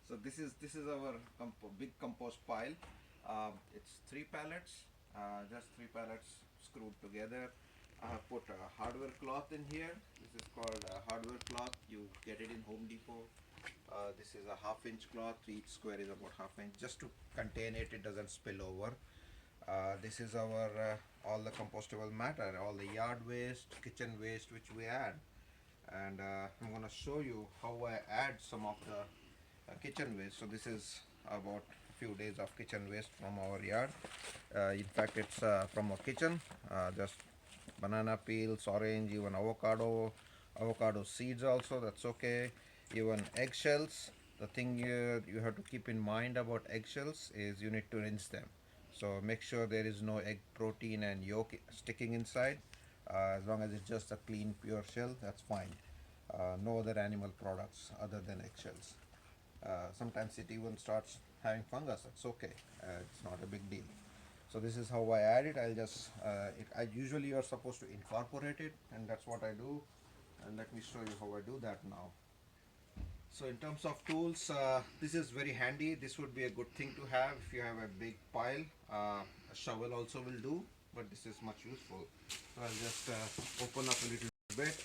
So this is our big compost pile. It's 3 pallets, just 3 pallets screwed together. I have put a hardware cloth in here. This is called a hardware cloth. You get it in Home Depot. This is a half-inch cloth. Each square is about half-inch, just to contain it. It doesn't spill over. This is our all the compostable matter, all the yard waste, kitchen waste which we add, and I'm gonna show you how I add some of the kitchen waste. So this is about a few days of kitchen waste from our yard. In fact, it's from our kitchen. Just banana peels, orange, even avocado seeds also. That's okay. Even eggshells. The thing you have to keep in mind about eggshells is you need to rinse them. So make sure there is no egg protein and yolk sticking inside. As long as it's just a clean, pure shell, that's fine. No other animal products other than eggshells. Sometimes it even starts having fungus. That's okay. It's not a big deal. So this is how I add it. I usually are supposed to incorporate it, and that's what I do. And let me show you how I do that now. So in terms of tools, this is very handy. This would be a good thing to have if you have a big pile. A shovel also will do, but this is much useful. So I'll just open up a little bit,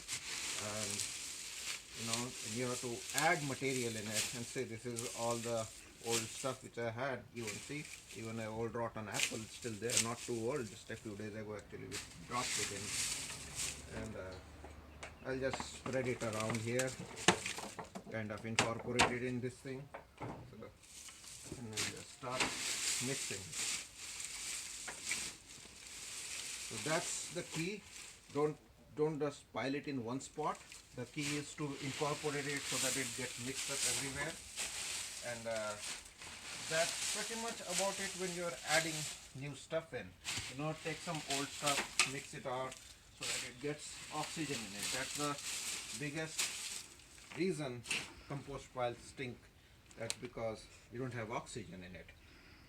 and you have to add material in it. And say this is all the old stuff which I had. You will see, even an old rotten apple is still there. Not too old, just a few days ago actually we dropped it in. And I'll just spread it around here, kind of incorporate it in this thing. And then just start mixing. So that's the key. Don't just pile it in one spot. The key is to incorporate it so that it gets mixed up everywhere. And that's pretty much about it when you're adding new stuff in. Take some old stuff, mix it out so that it gets oxygen in it. That's the biggest reason compost piles stink. That's because you don't have oxygen in it.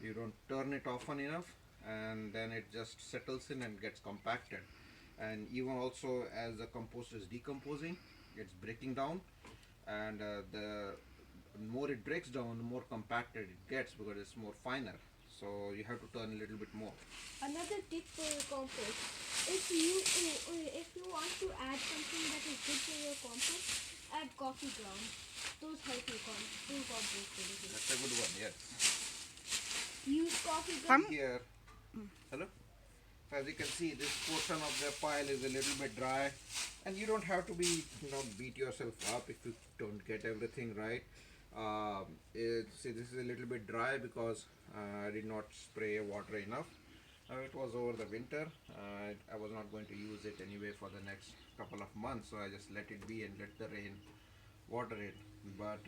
You don't turn it often enough, and then it just settles in and gets compacted. And even also as the compost is decomposing, it's breaking down, and the more it breaks down, the more compacted it gets because it's more finer. So you have to turn a little bit more. Another tip for your compost: if you want to add something that is good for your compost, add coffee grounds. Those help you do compost really good. That's a good one. Yes. Use coffee grounds. Here, hello. As you can see, this portion of the pile is a little bit dry, and you don't have to beat yourself up if you don't get everything right. See, this is a little bit dry because I did not spray water enough. It was over the winter. I was not going to use it anyway for the next couple of months, so I just let it be and let the rain water it. But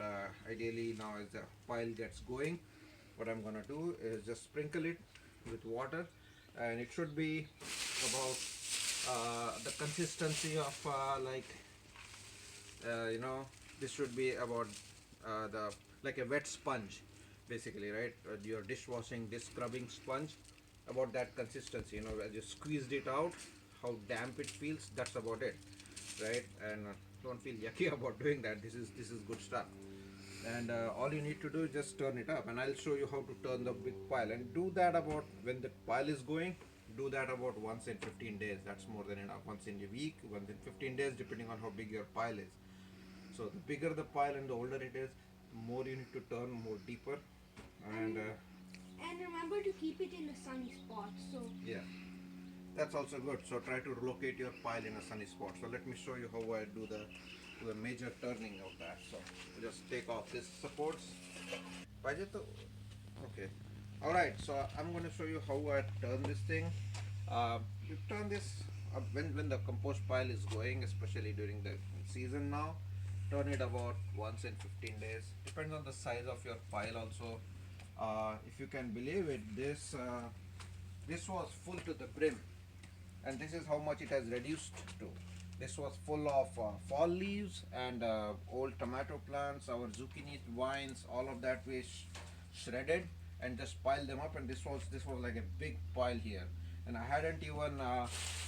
ideally now, as the pile gets going, what I'm gonna do is just sprinkle it with water, and it should be about the consistency of this should be about the like a wet sponge, basically, right? Your dishwashing, dish scrubbing sponge, about that consistency. As you squeezed it out, how damp it feels. That's about it, right? And don't feel yucky about doing that. This is good stuff. And all you need to do is just turn it up, and I'll show you how to turn the big pile. And do that about when the pile is going. Do that about once in 15 days. That's more than enough. Once in a week, once in 15 days, depending on how big your pile is. So the bigger the pile and the older it is, the more you need to turn more deeper. And remember to keep it in a sunny spot. So yeah, that's also good. So try to locate your pile in a sunny spot. So let me show you how I do the major turning of that. So just take off this supports. Okay. Alright, so I'm going to show you how I turn this thing. You turn this when the compost pile is going, especially during the season now. Turn it about once in 15 days. Depends on the size of your pile also. If you can believe it, this was full to the brim, and this is how much it has reduced to. This was full of fall leaves and old tomato plants, our zucchini vines, all of that we shredded and just piled them up, and this was like a big pile here. And I hadn't even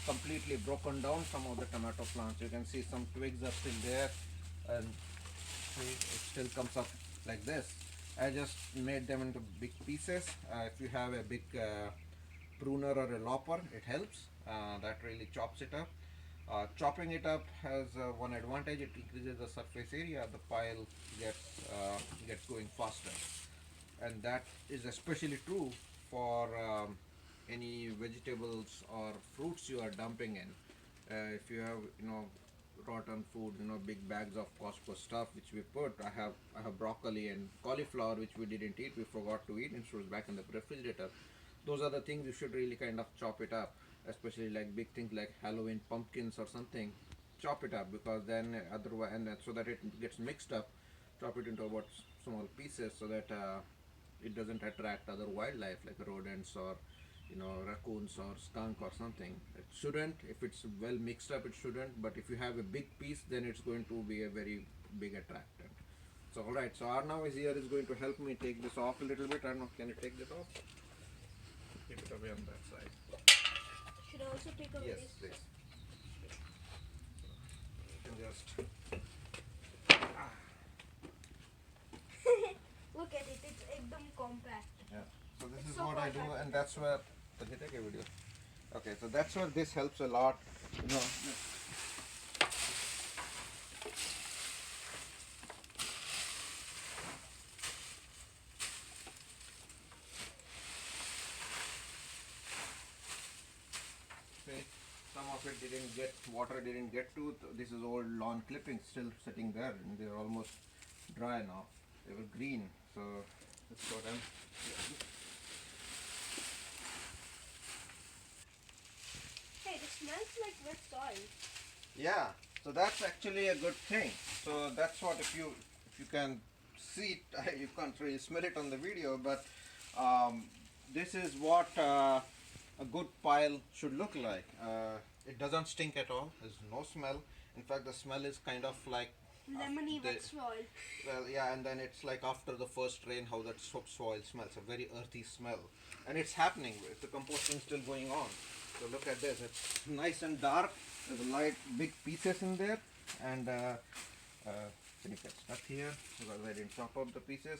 completely broken down some of the tomato plants. You can see some twigs are still there, and see, it still comes up like this. I just made them into big pieces. If you have a big pruner or a lopper, it helps. That really chops it up. Chopping it up has one advantage: it increases the surface area. The pile gets going faster, and that is especially true for any vegetables or fruits you are dumping in. If you have rotten food, big bags of Costco stuff which we put. I have broccoli and cauliflower which we didn't eat. We forgot to eat and it was back in the refrigerator. Those are the things you should really kind of chop it up, especially like big things like Halloween pumpkins or something. Chop it up, because then otherwise, and so that it gets mixed up, chop it into about small pieces so that it doesn't attract other wildlife like rodents or raccoons or skunk or something. It shouldn't. If it's well mixed up, it shouldn't. But if you have a big piece, then it's going to be a very big attractant. So alright, so Arnav is here, is going to help me take this off a little bit. Arnav, can you take this off? Keep it away on that side. Should I also take away Yes, this? please. You can just Look at it, it's ekdam compact. yeah. So this It's is so what I do, compact. and that's where. Did you take a video? Okay, so that's where this helps a lot. You know, see, some of it didn't get water, didn't get to. This is old lawn clippings still sitting there, and they're almost dry now. They were green, so let's show them. Hey, it smells like wet soil. Yeah, so that's actually a good thing. So that's what, if you can see it, you can't really smell it on the video, but this is what a good pile should look like. It doesn't stink at all. There's no smell. In fact, the smell is kind of like Lemony the, wet soil. well, yeah, and then it's like after the first rain, how that soil smells, a very earthy smell. And it's happening, the composting still going on. So look at this, it's nice and dark, there's a light, big pieces in there, and can you get stuck here, because I didn't chop up the pieces.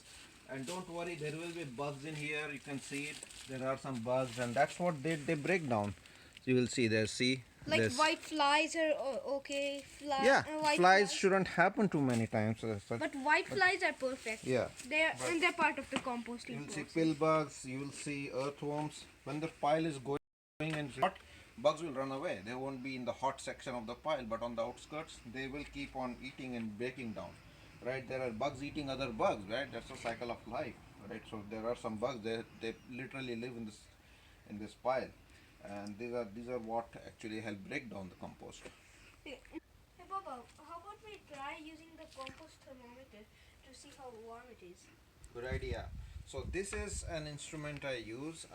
And don't worry, there will be bugs in here, you can see it, there are some bugs, and that's what they break down. So you will see there, see? Like This. white flies are okay. Yeah, White flies shouldn't happen too many times. But white flies are perfect. Yeah. They're part of the composting You will see process. pill bugs, you will see earthworms. When the pile is going and hot, bugs will run away. They won't be in the hot section of the pile, but on the outskirts, they will keep on eating and breaking down. Right? There are bugs eating other bugs, right? That's a cycle of life. Right? So there are some bugs, they literally live in this pile. And these are what actually help break down the compost. Hey, Baba, how about we try using the compost thermometer to see how warm it is? Good idea. So this is an instrument I use.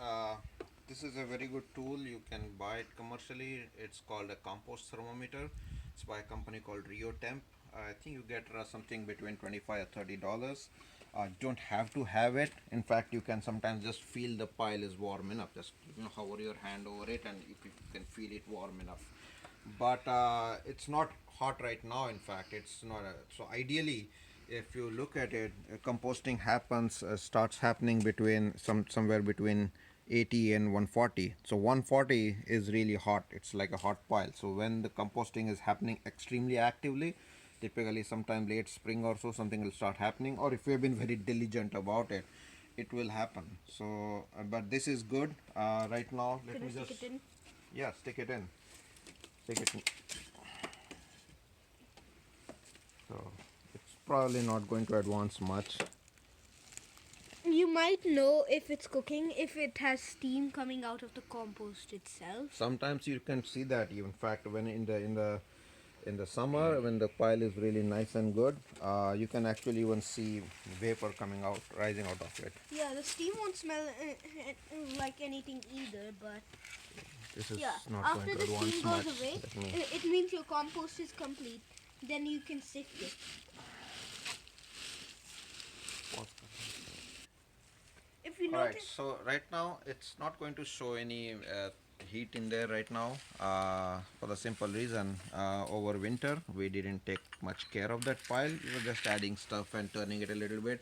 This is a very good tool. You can buy it commercially. It's called a compost thermometer. It's by a company called Rio Temp. I think you get something between $25 or $30. Don't have to have it. In fact, you can sometimes just feel the pile is warm enough. Just hover your hand over it, and if you can feel it warm enough. But it's not hot right now. In fact, it's not. So ideally, if you look at it, composting starts happening between somewhere between 80 and 140. So 140 is really hot. It's like a hot pile. So when the composting is happening extremely actively, typically sometime late spring or so, something will start happening. Or if you have been very diligent about it, it will happen. So, but this is good. Right now, let me just. Stick it in? Yeah, stick it in. Stick it in. So it's probably not going to advance much. You might know if it's cooking if it has steam coming out of the compost itself. Sometimes you can see that. In fact, when in the summer, when the pile is really nice and good, you can actually even see vapor coming out, rising out of it. Yeah, the steam won't smell like anything either, but This is yeah, not after going the to advance steam goes much. away, Let me- it means your compost is complete. Then you can sift it. If you Alright, notice, so right now it's not going to show any heat in there right now, for the simple reason, over winter we didn't take much care of that pile. We were just adding stuff and turning it a little bit.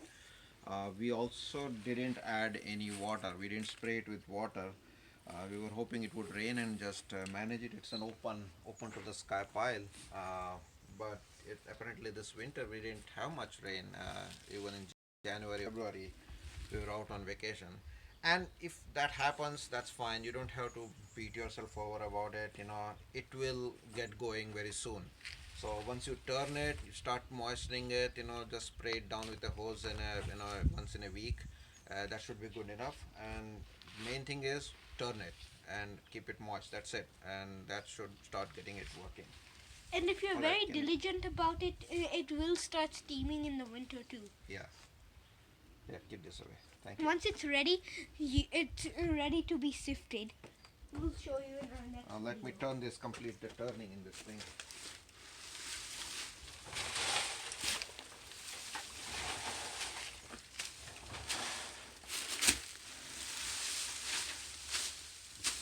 We also didn't add any water. We didn't spray it with water. We were hoping it would rain and just manage it. It's an open to the sky pile. But apparently this winter we didn't have much rain. Even in January, February, we were out on vacation. And if that happens, that's fine. You don't have to beat yourself over about it. It will get going very soon. So once you turn it, you start moistening it. Just spray it down with a hose in once in a week. That should be good enough. And main thing is turn it and keep it moist. That's it, and that should start getting it working. And if you're All right, very can diligent about it, it will start steaming in the winter too. yeah, yeah, keep this away. Thank you. Once it's ready, it's ready to be sifted. We'll show you in our next Let me video. turn this, complete the turning in this thing.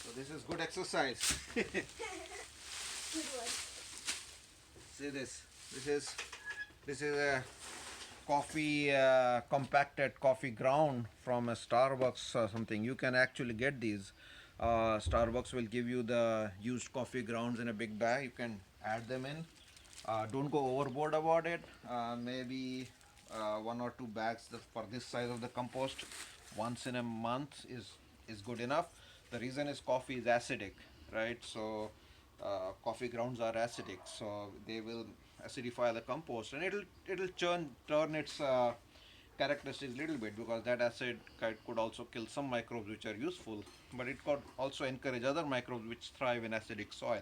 So this is good exercise. Good one. See this. This is a coffee compacted coffee ground from a Starbucks or something. You can actually get these. Starbucks will give you the used coffee grounds in a big bag. You can add them in. Don't go overboard about it. Maybe 1 or 2 bags for this size of the compost once in a month is good enough. The reason is coffee is acidic, right? So coffee grounds are acidic, so they will acidify the compost, and it'll turn its characteristics a little bit, because that acid could also kill some microbes which are useful, but it could also encourage other microbes which thrive in acidic soil.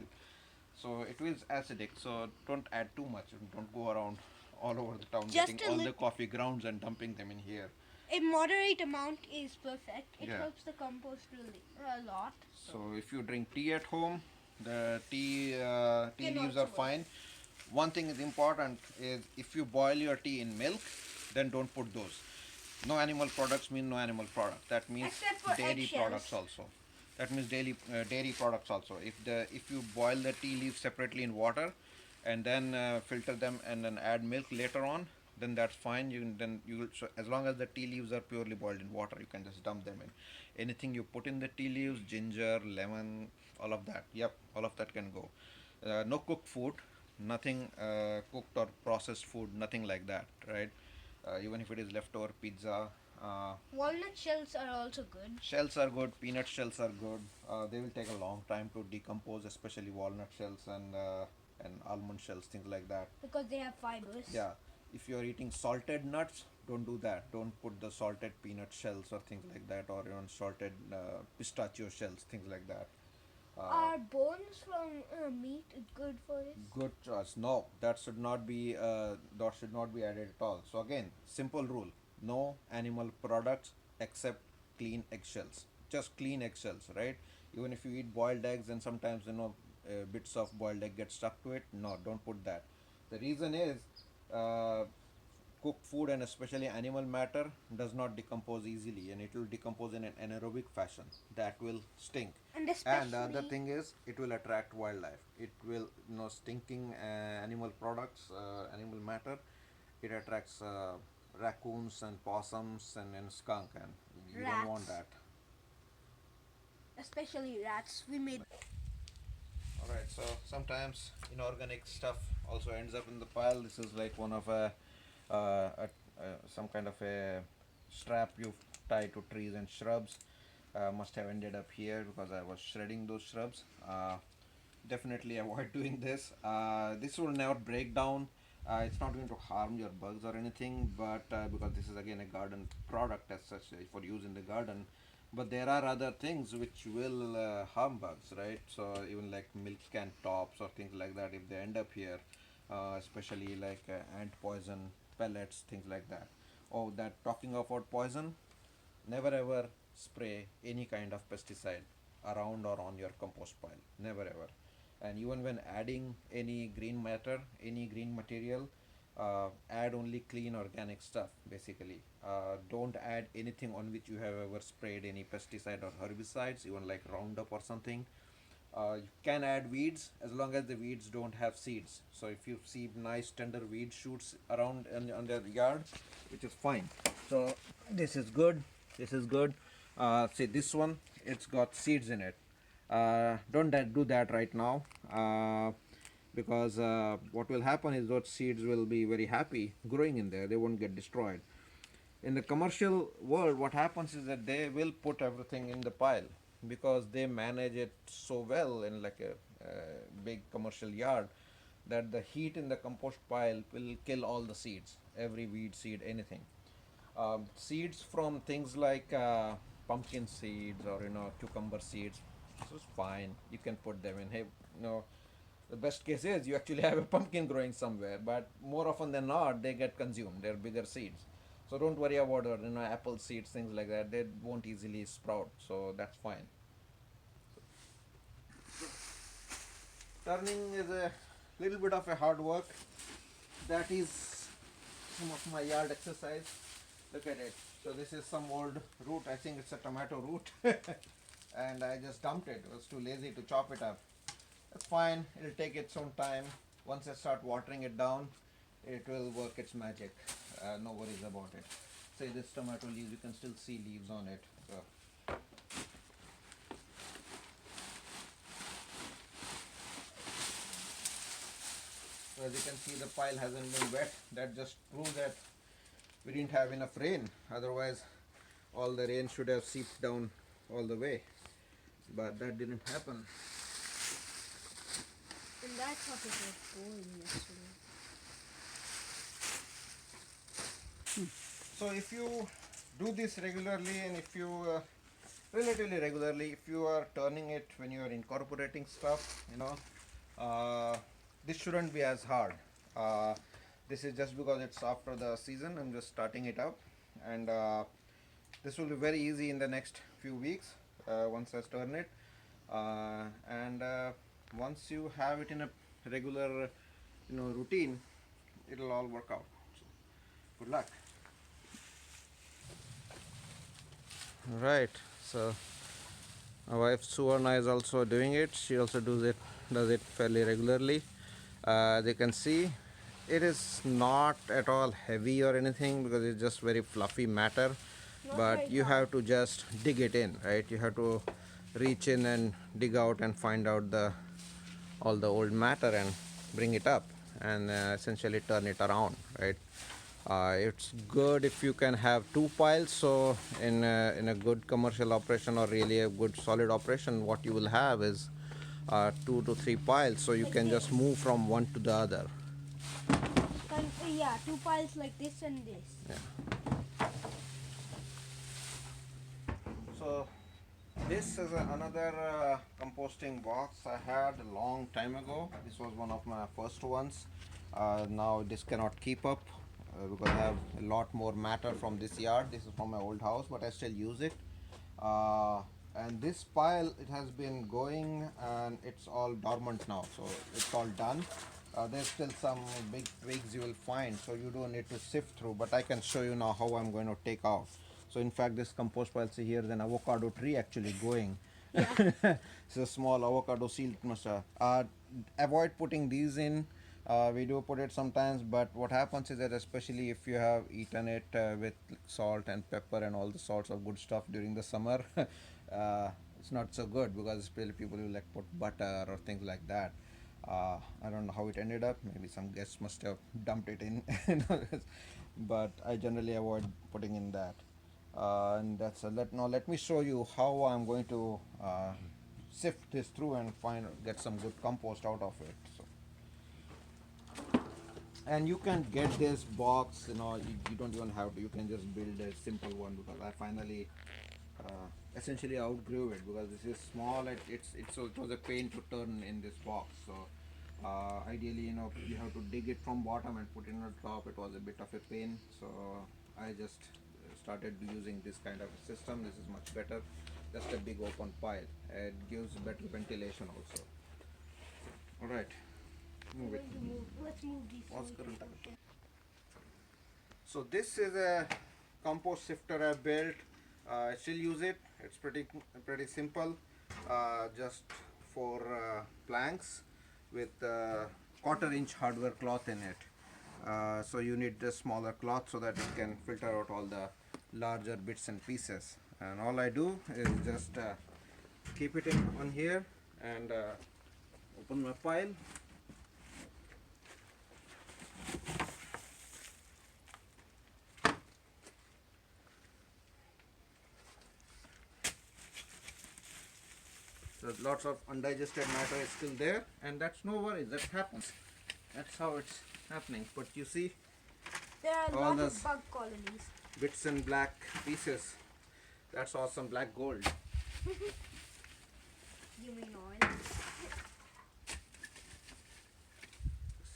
So it is acidic, so don't add too much, and don't go around all over the town Just getting a all the lit- coffee grounds and dumping them in here. A moderate amount is perfect. It Yeah. helps the compost really a lot. So if you drink tea at home, the tea Can leaves also are work. fine. One thing is important is, if you boil your tea in milk, then don't put those. No animal products mean no animal product. That means Except for dairy eggshells. products also. That means dairy products also. If you boil the tea leaves separately in water, and then filter them and then add milk later on, then that's fine. So as long as the tea leaves are purely boiled in water, you can just dump them in. Anything you put in the tea leaves, ginger, lemon, all of that. Yep, all of that can go. No cooked food, nothing cooked or processed food, nothing like that, right? Even if it is leftover pizza. Walnut shells are also good Shells are good, peanut shells are good. They will take a long time to decompose, especially walnut shells and almond shells, things like that. because they have fibers. Yeah, if you are eating salted nuts, don't do that. Don't put the salted peanut shells or things like that, or even salted pistachio shells, things like that. Are bones from meat good for it? Good choice. No, that should not be added at all. So again, simple rule: no animal products except clean eggshells. Just clean eggshells, right? Even if you eat boiled eggs, and sometimes bits of boiled egg get stuck to it. No, don't put that. The reason is, uh, cooked food, and especially animal matter, does not decompose easily, and it will decompose in an anaerobic fashion that will stink. And And the other especially thing is, it will attract wildlife. It will, stinking animal products, animal matter, it attracts raccoons and possums and skunk, and you don't want rats. that. Especially rats. We made All right, so sometimes inorganic stuff also ends up in the pile. This is like one of some kind of a strap you tie to trees and shrubs. Must have ended up here because I was shredding those shrubs. Definitely avoid doing this. This will never break down. It's not going to harm your bugs or anything, but because this is again a garden product as such, for use in the garden, but there are other things which will harm bugs, right? So even like milk can tops or things like that, if they end up here, especially like ant poison pellets, things like that. Oh, that talking about poison, never ever spray any kind of pesticide around or on your compost pile. Never ever. And even when adding any green matter, any green material, add only clean organic stuff basically. Don't add anything on which you have ever sprayed any pesticide or herbicides, even like Roundup or something. You can add weeds as long as the weeds don't have seeds. So if you see nice tender weed shoots around on the yard, which is fine. So this is good. This is good. See this one, it's got seeds in it. Don't do that right now, because what will happen is those seeds will be very happy growing in there. They won't get destroyed. In the commercial world, what happens is that they will put everything in the pile because they manage it so well in like a big commercial yard, that the heat in the compost pile will kill all the seeds, every weed seed, anything. Seeds from things like pumpkin seeds or cucumber seeds, this is fine. You can put them in. Hey, the best case is you actually have a pumpkin growing somewhere, but more often than not they get consumed. They're bigger seeds, so don't worry about apple seeds, things like that. They won't easily sprout, so that's fine. Turning is a little bit of a hard work. That is some of my yard exercise. Look at it. So this is some old root. I think it's a tomato root. And I just dumped it. I was too lazy to chop it up. That's fine. It'll take its own time. Once I start watering it down, it will work its magic. No worries about it. Say this tomato leaves, you can still see leaves on it. So as you can see, the pile hasn't been wet. That just proves that we didn't have enough rain. Otherwise, all the rain should have seeped down all the way. But that didn't happen. And that's what it was pouring yesterday. So if you do this regularly, and if you relatively regularly, if you are turning it when you are incorporating stuff, this shouldn't be as hard. This is just because it's after the season. I'm just starting it up, and this will be very easy in the next few weeks once I turn it, and once you have it in a regular routine, it'll all work out. So, good luck. Right, so my wife Suvarna is also doing it. She also does it fairly regularly. As you can see, it is not at all heavy or anything because it's just very fluffy matter. But you have to just dig it in, right? You have to reach in and dig out and find out all the old matter and bring it up and essentially turn it around, right? It's good if you can have two piles. So in a good commercial operation or really a good solid operation, what you will have is 2 to 3 piles, so you can just move from one to the other. Yeah, two piles like this and this. Yeah. So this is another composting box I had a long time ago. This was one of my first ones. Now this cannot keep up because I have a lot more matter from this yard. This is from my old house, but I still use it. And this pile, it has been going and it's all dormant now, so it's all done. There's still some big twigs you will find, so you don't need to sift through, but I can show you now how I'm going to take out. So in fact, this compost pile, see here is an avocado tree actually going. Yeah. It's a small avocado seed cluster. Avoid putting these in. We do put it sometimes, but what happens is that especially if you have eaten it with salt and pepper and all the sorts of good stuff during the summer, it's not so good because especially people who like put butter or things like that. I don't know how it ended up. Maybe some guests must have dumped it in, but I generally avoid putting in that. And that's let me show you how I'm going to sift this through and get some good compost out of it. So. And you can get this box, you don't even have to, you can just build a simple one, because I finally essentially outgrew it because this is small. It was a pain to turn in this box. So ideally, you have to dig it from bottom and put it on top. It was a bit of a pain, so I just started using this kind of a system. This is much better. Just a big open pile. It gives better ventilation also. All right. Move it. Let's move these. So this is a compost sifter I built. I still use it. It's pretty simple. Just 4 planks with quarter-inch hardware cloth in it. So you need a smaller cloth so that it can filter out all the larger bits and pieces. And all I do is just keep it in on here and open my pile. So lots of undigested matter is still there, and that's no worries, that happens. That's how it's happening. But you see, There are all lots those of bug colonies. bits and black pieces. That's awesome, black gold. You mean oil?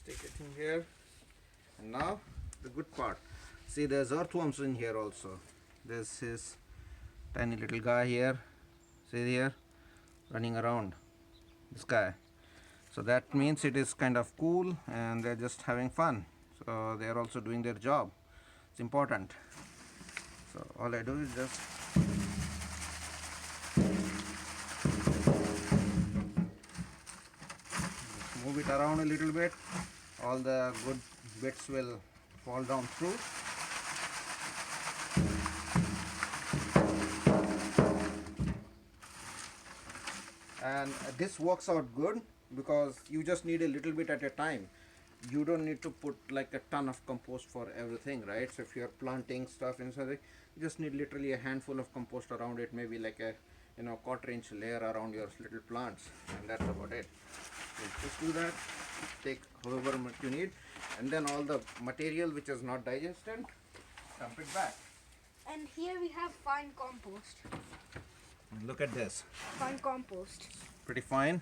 Stick it in here. And now the good part. See, there's earthworms in here also. There's his tiny little guy here. See here, running around. This guy. So that means it is kind of cool and they're just having fun. So they're also doing their job. It's important. So all I do is just move it around a little bit. All the good bits will fall down through. And this works out good because you just need a little bit at a time. You don't need to put like a ton of compost for everything, right? So if you're planting stuff inside it, you just need literally a handful of compost around it, maybe like a quarter-inch layer around your little plants, and that's about it. So just do that, take however much you need, and then all the material which is not digested, dump it back. And here we have fine compost. Look at this, Fine compost. pretty fine,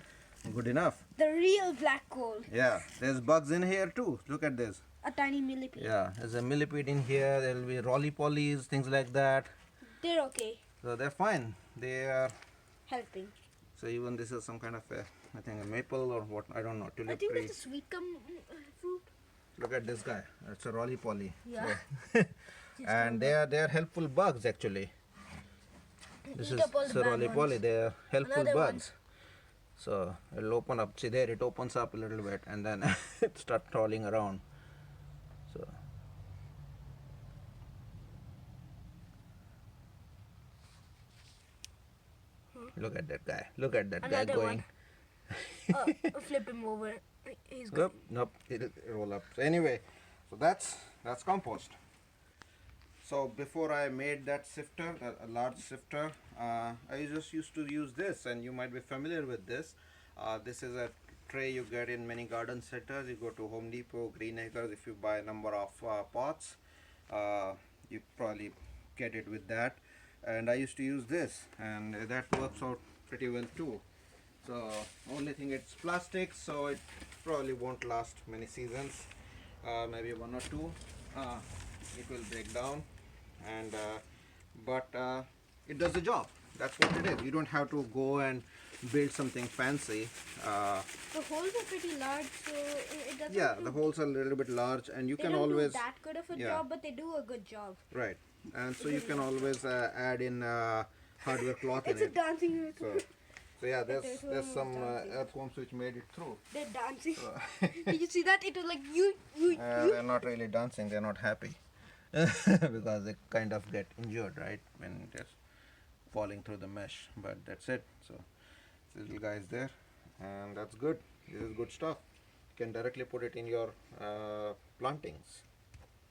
good enough. The real black coal. Yeah, there's bugs in here too. Look at this. A tiny millipede. Yeah, there's a millipede in here. There will be roly-polies, things like that. They're okay. So they're fine. They are. Helping. So even this is some kind of a, I think a maple or what, I don't know, I tulip think tree. that's a sweet fruit. Look at this guy. It's a roly-poly. Yeah. So and they are helpful bugs actually. This Eat is up all the so bad roly-poly. ones. They are helpful Another one. bugs. So it'll open up. See there, it opens up a little bit and then it starts crawling around. So look at that guy. Look at that guy Another going. one. Flip him over. He's good. Nope, it'll roll up. So anyway, so that's compost. So before I made that sifter, a large sifter, I just used to use this, and you might be familiar with this. This is a tray you get in many garden centers. You go to Home Depot, Green Acres. If you buy a number of pots, you probably get it with that. And I used to use this, and that works out pretty well too. So only thing, it's plastic, so it probably won't last many seasons, maybe one or two. It will break down, and but it does the job. That's what it is. You don't have to go and build something fancy. The holes are pretty large, so it doesn't. Yeah, the holes are a little bit large, and you They can don't always do that good of a yeah. job, but they do a good job. Right, and so you can always add in hardware cloth It's in a it. dancing. So yeah, there's earthworm some was dancing. earthworms which made it through. They're dancing. So Did you see that? It was like you. they're not really dancing, they're not happy because they kind of get injured, right, when just falling through the mesh. But that's it. So this little guy is there, and that's good. This is good stuff. You can directly put it in your plantings.